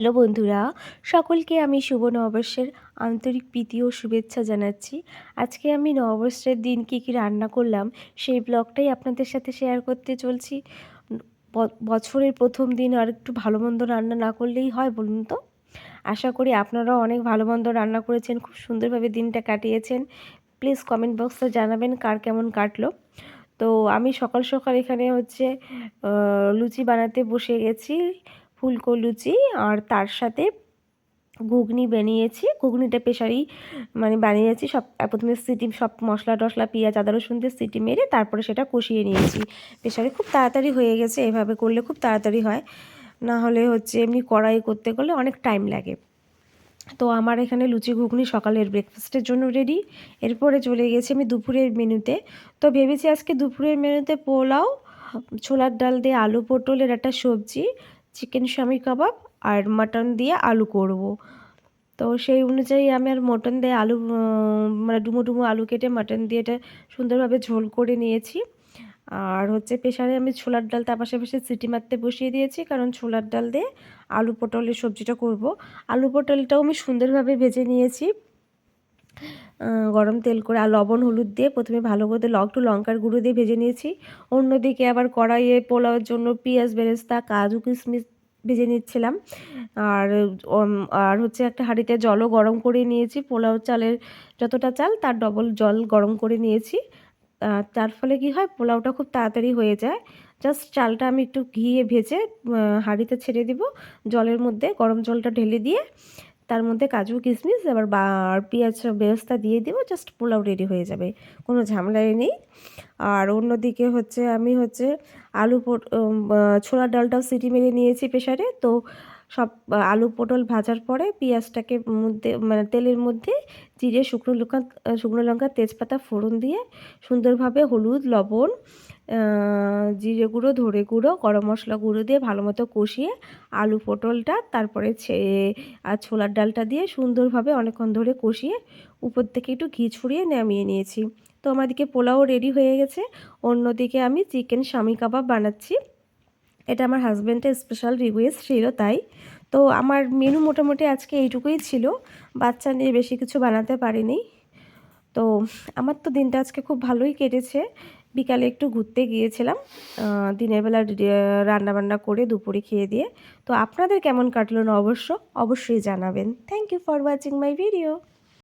Hello বন্ধুরা, সকলকে আমি শুভ নববর্ষের আন্তরিক প্রীতি ও শুভেচ্ছা জানাচ্ছি। আজকে আমি নববর্ষের দিন কী কী রান্না করলাম সেই ব্লগটাই আপনাদের সাথে শেয়ার করতে চলছি। বছরের প্রথম দিন আর একটু ভালো মন্দ রান্না না করলেই হয় বলুন তো? আশা করি আপনারাও অনেক ভালো মন্দ রান্না করেছেন, খুব সুন্দরভাবে দিনটা কাটিয়েছেন। প্লিজ কমেন্ট বক্সে জানাবেন কার কেমন কাটলো। তো আমি সকাল সকাল এখানে লুচি বানাতে বসে গেছি, ফুলকো লুচি। আর তার সাথে ঘুগনি বানিয়েছি। ঘুগনিটা প্রেসারেই বানিয়েছি। প্রথমে সিটি সব মশলা টশলা পেঁয়াজ আদা রসুন দিয়ে সিটি মেরে তারপরে সেটা কষিয়ে নিয়েছি প্রেসারে। খুব তাড়াতাড়ি হয়ে গেছে, এভাবে করলে খুব তাড়াতাড়ি হয়। না হলে এমনি কড়াই করতে গেলে অনেক টাইম লাগে। তো আমার এখানে লুচি ঘুগনি সকালের ব্রেকফাস্টের জন্য রেডি। এরপরে চলে গেছি আমি দুপুরের মেনুতে। তো ভেবেছি আজকে দুপুরের মেনুতে পোলাও, ছোলার ডাল দিয়ে আলু পটলের একটা সবজি, চিকেন শামি কাবাব আর মাটন দিয়ে আলু করব। তো সেই অনুযায়ী আমি আর মটন দিয়ে আলু ডুমো ডুমো আলু কেটে মাটন দিয়ে এটা সুন্দরভাবে ঝোল করে নিয়েছি। আর প্রেসারে আমি ছোলার ডাল তার পাশাপাশি সিটি মারতে বসিয়ে দিয়েছি, কারণ ছোলার ডাল দিয়ে আলু পটলের সবজিটা করব। আলু পটলটাও আমি সুন্দরভাবে ভেজে নিয়েছি গরম তেল করে, আর লবণ হলুদ দিয়ে প্রথমে ভালো করে একটু লঙ্কার গুঁড়ো দিয়ে ভেজে নিয়েছি। অন্যদিকে আবার কড়াইয়ে পোলাওয়ের জন্য পেঁয়াজ বেরেস্তা কাজু কিশমিশ ভেজে নিচ্ছিলাম। আর একটা হাঁড়িতে জলও গরম করে নিয়েছি। পোলাও চালের যতটা চাল তার ডবল জল গরম করে নিয়েছি। তার ফলে কি হয়, পোলাওটা খুব তাড়াতাড়ি হয়ে যায়। জাস্ট চালটা আমি একটু ঘিয়ে ভেজে হাঁড়িতে ছেড়ে দিব, জলের মধ্যে গরম জলটা ঢেলে দিয়ে তার মধ্যে কাজু কিশমিশ আর পেঁয়াজ বেরেস্তা দিয়ে দিব, জাস্ট পোলাও রেডি হয়ে যাবে, কোনো ঝামেলাই নেই। আর অন্যদিকে আমি ছোলার ডালটাও সিটি মেরে নিয়েছি প্রেসারে। তো সব আলু পটল ভাজার পরে পেঁয়াজটাকে তেলের মধ্যে জিরে শুকনো লঙ্কা তেজপাতা ফোড়ন দিয়ে সুন্দরভাবে হলুদ লবণ জিরে গুঁড়ো ধরে গুঁড়ো গরম মশলা গুঁড়ো দিয়ে ভালো মতো কষিয়ে আলু পটলটা তারপরে আর ছোলার ডালটা দিয়ে সুন্দরভাবে অনেকক্ষণ ধরে কষিয়ে উপর থেকে একটু ঘি ছড়িয়ে নামিয়ে নিয়েছি। তো আমাদিকে পোলাও রেডি হয়ে গেছে। অন্যদিকে আমি চিকেন শামি কাবাব বানাচ্ছি। এটা আমার হাজব্যান্ডের স্পেশাল রিকোয়েস্ট ছিল, তাই। তো আমার মেনু মোটামুটি আজকে এইটুকুই ছিল, বাচ্চা নিয়ে বেশি কিছু বানাতে পারিনি। তো আমার তো দিনটা আজকে খুব ভালোই কেটেছে। বিকালে একটু ঘুরতে গিয়েছিলাম, দিনের বেলা রান্নাবান্না করে দুপুরে খেয়ে দিয়ে। তো আপনাদের কেমন কাটলো না অবশ্যই জানাবেন। Thank you for watching my video.